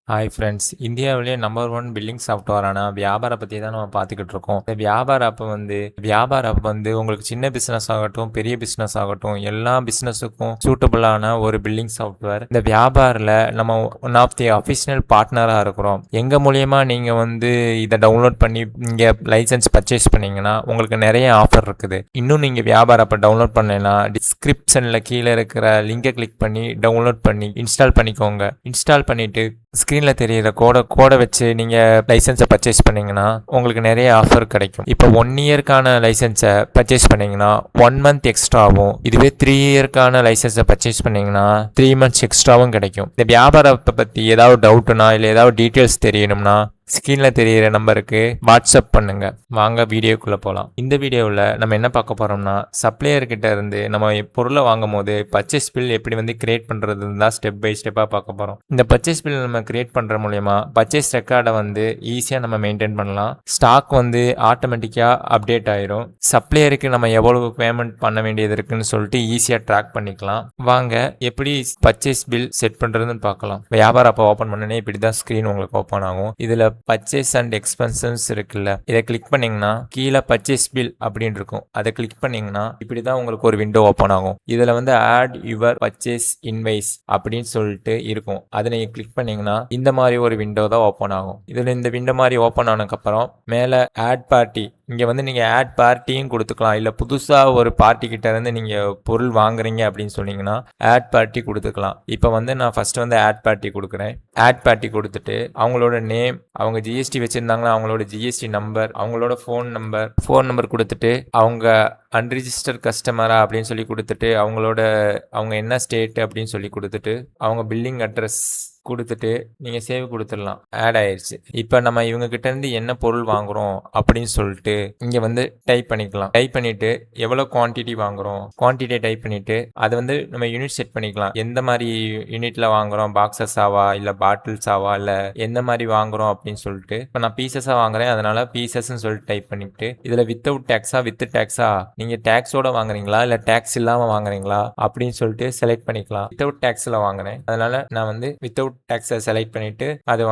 Hi friends, இந்தியாவிலேயே number one billing சாஃப்ட்வேரான வியாபார பற்றி தான் நம்ம பார்த்துக்கிட்டு இருக்கோம். இந்த வியாபார ஆப் வந்து உங்களுக்கு சின்ன பிஸ்னஸ் ஆகட்டும், பெரிய பிஸ்னஸ் ஆகட்டும், எல்லா பிஸ்னஸுக்கும் சூட்டபுளான ஒரு பில்லிங் சாஃப்ட்வேர். இந்த வியாபாரில் நம்ம ஒன் ஆஃப் தி அஃபிஷியல் பார்ட்னராக இருக்கிறோம். எங்கள் மூலியமாக நீங்கள் வந்து இதை டவுன்லோட் பண்ணி இங்கே லைசன்ஸ் பர்ச்சேஸ் பண்ணீங்கன்னா உங்களுக்கு நிறைய ஆஃபர் இருக்குது. இன்னும் நீங்கள் வியாபார ஆப்பை டவுன்லோட் பண்ணலைன்னா டிஸ்கிரிப்ஷனில் கீழே இருக்கிற லிங்கை கிளிக் பண்ணி டவுன்லோட் பண்ணி இன்ஸ்டால் பண்ணிக்கோங்க. இன்ஸ்டால் பண்ணிவிட்டு ஸ்க்ரீனில் தெரியிற கோடை வச்சு நீங்கள் லைசன்ஸை பர்ச்சேஸ் பண்ணிங்கன்னா உங்களுக்கு நிறைய ஆஃபர் கிடைக்கும். இப்போ 1 இயர்க்கான லைசன்ஸை பர்ச்சேஸ் பண்ணிங்கன்னா 1 மந்த் எக்ஸ்ட்ராவும், இதுவே 3 இயர்க்கான லைசன்ஸை பர்ச்சேஸ் பண்ணிங்கன்னா 3 மந்த்ஸ் எக்ஸ்ட்ராவும் கிடைக்கும். இந்த வியாபாரத்தை பற்றி ஏதாவது டவுட்டுனா இல்லை ஏதாவது டீட்டெயில்ஸ் தெரியணும்னா ஸ்க்ரீனில் தெரிகிற நம்பருக்கு வாட்ஸ்அப் பண்ணுங்க. வாங்க வீடியோக்குள்ளே போகலாம். இந்த வீடியோவில் நம்ம என்ன பார்க்க போகிறோம்னா, சப்ளையர்கிட்ட இருந்து நம்ம பொருளை வாங்கும் போது பர்ச்சேஸ் பில் எப்படி வந்து கிரியேட் பண்ணுறது தான் ஸ்டெப் பை ஸ்டெப்பாக பார்க்க போகிறோம். இந்த பர்ச்சேஸ் பில் நம்ம கிரியேட் பண்ணுற மூலயமா பர்ச்சேஸ் ரெக்கார்டை வந்து ஈஸியாக நம்ம மெயின்டைன் பண்ணலாம். ஸ்டாக் வந்து ஆட்டோமேட்டிக்காக அப்டேட் ஆயிரும். சப்ளையருக்கு நம்ம எவ்வளவு பேமெண்ட் பண்ண வேண்டியது இருக்குன்னு சொல்லிட்டு ஈஸியாக ட்ராக் பண்ணிக்கலாம். வாங்க எப்படி பர்ச்சேஸ் பில் செட் பண்ணுறதுன்னு பார்க்கலாம். வியாபாரம் அப்போ ஓப்பன் பண்ணனே இப்படி தான் ஸ்க்ரீன் உங்களுக்கு ஓப்பன் ஆகும். இதில் பர்ச்சேஸ் அண்ட் எக்ஸ்பென்சஸ் இருக்குல்ல, இதை கிளிக் பண்ணீங்கன்னா கீழே பர்ச்சேஸ் பில் அப்படின்னு இருக்கும். அதை கிளிக் பண்ணீங்கன்னா இப்படிதான் உங்களுக்கு ஒரு விண்டோ ஓப்பன் ஆகும். இதுல வந்து ஆட் யுவர் பர்ச்சேஸ் இன்வைஸ் அப்படின்னு சொல்லிட்டு இருக்கும். அதை நீங்க கிளிக் பண்ணீங்கன்னா இந்த மாதிரி ஒரு விண்டோ தான் ஓப்பன் ஆகும். இதுல இந்த விண்டோ மாதிரி ஓப்பன் ஆனதுக்கு அப்புறம் மேல ஆட் பார்ட்டி, இங்கே வந்து நீங்கள் ஆட் பார்ட்டியும் கொடுத்துக்கலாம். இல்லை புதுசாக ஒரு பார்ட்டி கிட்ட இருந்து நீங்கள் பொருள் வாங்குறீங்க அப்படின்னு சொன்னீங்கன்னா ஆட் பார்ட்டி கொடுத்துக்கலாம். இப்போ வந்து நான் ஃபர்ஸ்ட் வந்து ஆட் பார்ட்டி கொடுக்குறேன். ஆட் பார்ட்டி கொடுத்துட்டு அவங்களோட நேம், அவங்க ஜிஎஸ்டி வச்சுருந்தாங்கன்னா அவங்களோட ஜிஎஸ்டி நம்பர், அவங்களோட ஃபோன் நம்பர் கொடுத்துட்டு அவங்க அன்ரிஜிஸ்டர் கஸ்டமரா அப்படின்னு சொல்லி கொடுத்துட்டு அவங்க என்ன ஸ்டேட் அப்படின்னு சொல்லி கொடுத்துட்டு அவங்க பில்லிங் அட்ரஸ் கொடுத்துட்டு நீங்கள் சேவ் கொடுத்துடலாம். ஆட் ஆயிடுச்சு. இப்போ நம்ம இவங்க கிட்ட இருந்து என்ன பொருள் வாங்குறோம் அப்படின்னு சொல்லிட்டு இங்கே வந்து டைப் பண்ணிக்கலாம். டைப் பண்ணிட்டு எவ்வளோ குவான்டிட்டி வாங்குறோம், குவான்டிட்டியை டைப் பண்ணிட்டு அதை வந்து நம்ம யூனிட் செட் பண்ணிக்கலாம். எந்த மாதிரி யூனிட்ல வாங்குறோம், பாக்ஸஸாவா இல்லை பாட்டில்ஸாவா இல்லை எந்த மாதிரி வாங்குறோம் அப்படின்னு சொல்லிட்டு. இப்போ நான் பீசஸாக வாங்குறேன், அதனால பீசஸ்ன்னு சொல்லிட்டு டைப் பண்ணிட்டு இதில் வித்தவுட் டேக்ஸா வித் டேக்ஸா, நீங்கள் டேக்ஸோட வாங்குறீங்களா இல்லை டேக்ஸ் இல்லாமல் வாங்குறீங்களா அப்படின்னு சொல்லிட்டு செலக்ட் பண்ணிக்கலாம். வித்தவுட் டேக்ஸில் வாங்குறேன், அதனால நான் வந்து வித்தவுட் டேக்ஸை செலக்ட் பண்ணிட்டு அதை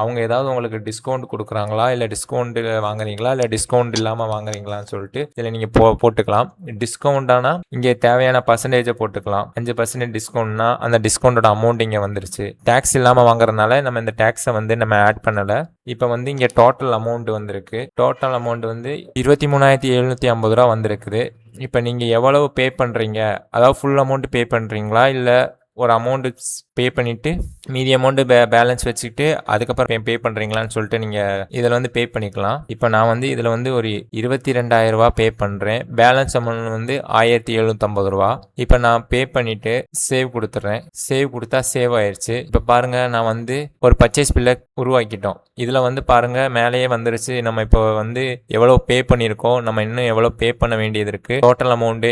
அவங்க ஏதாவது உங்களுக்கு டிஸ்கவுண்ட் கொடுக்குறாங்களா இல்லை டிஸ்கவுண்ட் வாங்குறீங்களா இல்லை டிஸ்கவுண்ட் இல்லாமல் வாங்குறீங்களான்னு சொல்லிட்டு இதில் நீங்கள் போட்டுக்கலாம். டிஸ்கவுண்டானா இங்கே தேவையான பர்சன்டேஜை போட்டுக்கலாம். 5% டிஸ்கவுண்ட்னா அந்த டிஸ்கவுண்டோட அமௌண்ட் இங்கே வந்துருச்சு. டேக்ஸ் இல்லாமல் வாங்குறதுனால நம்ம இந்த டேக்ஸை வந்து நம்ம ஆட் பண்ணலை. இப்போ வந்து இங்கே டோட்டல் அமௌண்ட் வந்திருக்கு. டோட்டல் அமௌண்ட் வந்து 23,750 ரூபா வந்திருக்குது. இப்போ நீங்கள் எவ்வளவு பே பண்ணுறீங்க, அதாவது ஃபுல் அமௌண்ட் பே பண்ணுறீங்களா இல்லை ஒரு அமௌண்ட்டு பே பண்ணிவிட்டு மீதி அமௌண்ட்டு பேலன்ஸ் வச்சுக்கிட்டு அதுக்கப்புறம் பே பண்ணுறீங்களான்னு சொல்லிட்டு நீங்கள் இதில் வந்து பே பண்ணிக்கலாம். இப்போ நான் வந்து இதில் வந்து ஒரு 22,000 ரூபா பே பண்ணுறேன். பேலன்ஸ் அமௌண்ட் வந்து 1,750 ரூபா. இப்போ நான் பே பண்ணிவிட்டு சேவ் கொடுத்துட்றேன். சேவ் கொடுத்தா சேவ் ஆயிடுச்சு. இப்போ பாருங்கள், நான் வந்து ஒரு பர்ச்சேஸ் பில்லை உருவாக்கிட்டோம். இதில் வந்து பாருங்கள் மேலேயே வந்துருச்சு. நம்ம இப்போ வந்து எவ்வளோ பே பண்ணியிருக்கோம், நம்ம இன்னும் எவ்வளோ பே பண்ண வேண்டியது இருக்குது, டோட்டல் அமௌண்ட்டு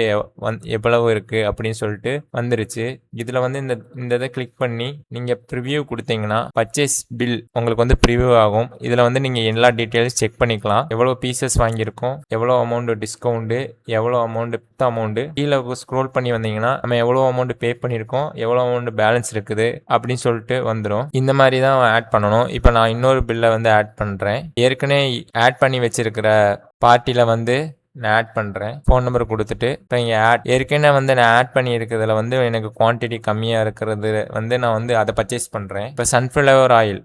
எவ்வளவு இருக்குது அப்படின்னு சொல்லிட்டு வந்துருச்சு. இதில் வந்து இந்த இதை கிளிக் பண்ணி நீங்கள் ப்ரிவியூ கொடுத்தீங்கன்னா பர்ச்சேஸ் பில் உங்களுக்கு வந்து ப்ரிவியூ ஆகும். இதில் வந்து நீங்கள் எல்லா டீட்டெயில்ஸ் செக் பண்ணிக்கலாம். எவ்வளோ பீசஸ் வாங்கியிருக்கோம், எவ்வளோ அமௌண்ட் டிஸ்கவுண்ட்டு, எவ்வளோ அமௌண்ட் கீழே ஸ்க்ரோல் பண்ணி வந்தீங்கன்னா நம்ம எவ்வளோ அமௌண்ட் பே பண்ணியிருக்கோம், எவ்வளோ அமௌண்ட் பேலன்ஸ் இருக்குது அப்படின்னு சொல்லிட்டு வந்துடும். இந்த மாதிரி தான் ஆட் பண்ணணும். இப்போ நான் இன்னொரு பில்லை வந்து ஆட் பண்ணுறேன். ஏற்கனவே ஆட் பண்ணி வச்சிருக்கிற பார்ட்டியில் வந்து நான் ஆட் பண்ணுறேன். ஃபோன் நம்பர் கொடுத்துட்டு இப்போ இங்கே ஏற்கனவே வந்து நான் ஆட் பண்ணி இருக்கிறதுல வந்து எனக்கு குவான்டிட்டி கம்மியாக இருக்கிறது வந்து நான் வந்து அதை பர்ச்சேஸ் பண்ணுறேன். இப்போ சன்ஃப்ளவர் ஆயில்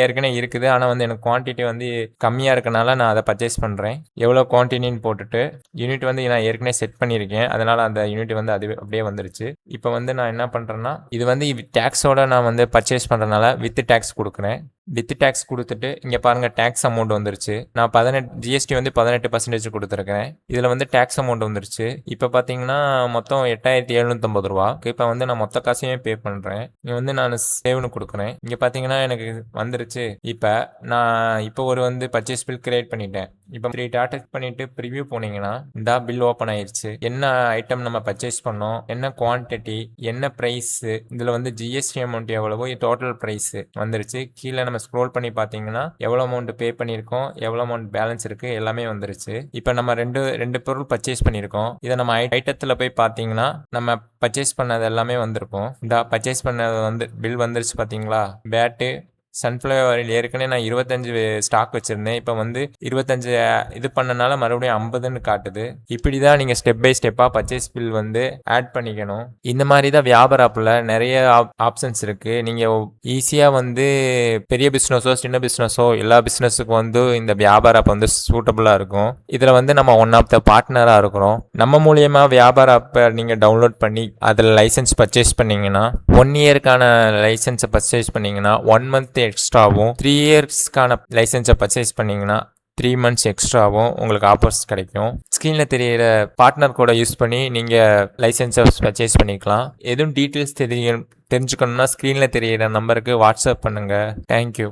ஏற்கனவே இருக்குது, ஆனால் வந்து எனக்கு குவான்டிட்டி வந்து கம்மியாக இருக்கனால நான் அதை பர்ச்சேஸ் பண்ணுறேன். எவ்வளோ குவான்டிட்டின்னு போட்டுட்டு யூனிட் வந்து நான் ஏற்கனவே செட் பண்ணியிருக்கேன், அதனால் அந்த யூனிட் வந்து அது அப்படியே வந்துருச்சு. இப்போ வந்து நான் என்ன பண்ணுறேன்னா இது வந்து டேக்ஸோட நான் வந்து பர்ச்சேஸ் பண்ணுறதுனால வித் டேக்ஸ் கொடுக்குறேன். வித் டேக்ஸ் கொடுத்துட்டு இங்கே பாருங்கள் டேக்ஸ் அமௌண்ட் வந்துருச்சு. நான் 18 ஜிஎஸ்டி வந்து 18% கொடுத்துருக்கேன். இதில் வந்து டேக்ஸ் அமௌண்ட் வந்துருச்சு. இப்போ பார்த்தீங்கன்னா மொத்தம் 8,750 ரூபா. இப்போ வந்து நான் மொத்த காசையுமே பே பண்ணுறேன். இங்கே வந்து நான் சேவ்னு கொடுக்குறேன். இங்கே பார்த்தீங்கன்னா எனக்கு வந்துருச்சு. இப்போ ஒரு வந்து பர்ச்சேஸ் பில் கிரியேட் பண்ணிட்டேன். இப்போ 3 டாட் பண்ணிட்டு ப்ரிவியூ போனீங்கன்னா இந்த பில் ஓப்பன் ஆயிடுச்சு. என்ன ஐட்டம் நம்ம பர்ச்சேஸ் பண்ணோம், என்ன குவான்டிட்டி, என்ன ப்ரைஸ், இதில் வந்து ஜிஎஸ்டி அமௌண்ட் எவ்வளவோ டோட்டல் ப்ரைஸ் வந்துருச்சு. கீழே நம்ம ஸ்க்ரோல் பண்ணி பார்த்தீங்கன்னா எவ்வளோ அமௌண்ட் பே பண்ணியிருக்கோம், எவ்வளோ அமௌண்ட் பேலன்ஸ் இருக்கு எல்லாமே வந்துருச்சு. இப்போ நம்ம ரெண்டு பொருள் பர்ச்சேஸ் பண்ணியிருக்கோம். இதை நம்ம ஐட்டத்தில் போய் பார்த்தீங்கன்னா நம்ம பர்ச்சேஸ் பண்ணது எல்லாமே வந்திருக்கும். இந்த பர்ச்சேஸ் பண்ணது வந்து பில் வந்துருச்சு பார்த்தீங்களா. பேட்டு சன்ஃப்ளவர் ஆயில் ஏற்கனவே நான் 25 ஸ்டாக் வச்சுருந்தேன். இப்போ வந்து 25 இது பண்ணனால மறுபடியும் 50ன்னு காட்டுது. இப்படி தான் நீங்கள் ஸ்டெப் பை ஸ்டெப்பாக பர்ச்சேஸ் பில் வந்து ஆட் பண்ணிக்கணும். இந்த மாதிரி தான் வியாபார ஆப்பில் நிறைய ஆப்ஷன்ஸ் இருக்குது. நீங்கள் ஈஸியாக வந்து பெரிய பிஸ்னஸோ சின்ன பிஸ்னஸோ எல்லா பிஸ்னஸுக்கும் வந்து இந்த வியாபார ஆப் வந்து சூட்டபுளாக இருக்கும். இதில் வந்து நம்ம ஒன் ஆஃப் த பார்ட்னராக இருக்கிறோம். நம்ம மூலியமாக வியாபார ஆப்பை நீங்கள் டவுன்லோட் பண்ணி அதில் லைசன்ஸ் பர்ச்சேஸ் பண்ணிங்கன்னா 1 இயருக்கான லைசன்ஸை பர்ச்சேஸ் பண்ணிங்கன்னா 1 மந்த் எக்ஸ்ட்ராவும் 3 இயர்ஸ்க்கான லைசன்ஸை பர்ச்சேஸ் பண்ணிங்கன்னா 3 மந்த்ஸ் எக்ஸ்ட்ராவும் உங்களுக்கு ஆஃபர்ஸ் கிடைக்கும். ஸ்க்ரீனில் தெரியிற பார்ட்னர் கோடை யூஸ் பண்ணி நீங்கள் லைசன்ஸை பர்ச்சேஸ் பண்ணிக்கலாம். எதுவும் டீட்டெயில்ஸ் தெரிஞ்சுக்கணுன்னா ஸ்க்ரீனில் தெரியிற நம்பருக்கு வாட்ஸ்அப் பண்ணுங்கள். தேங்க்யூ.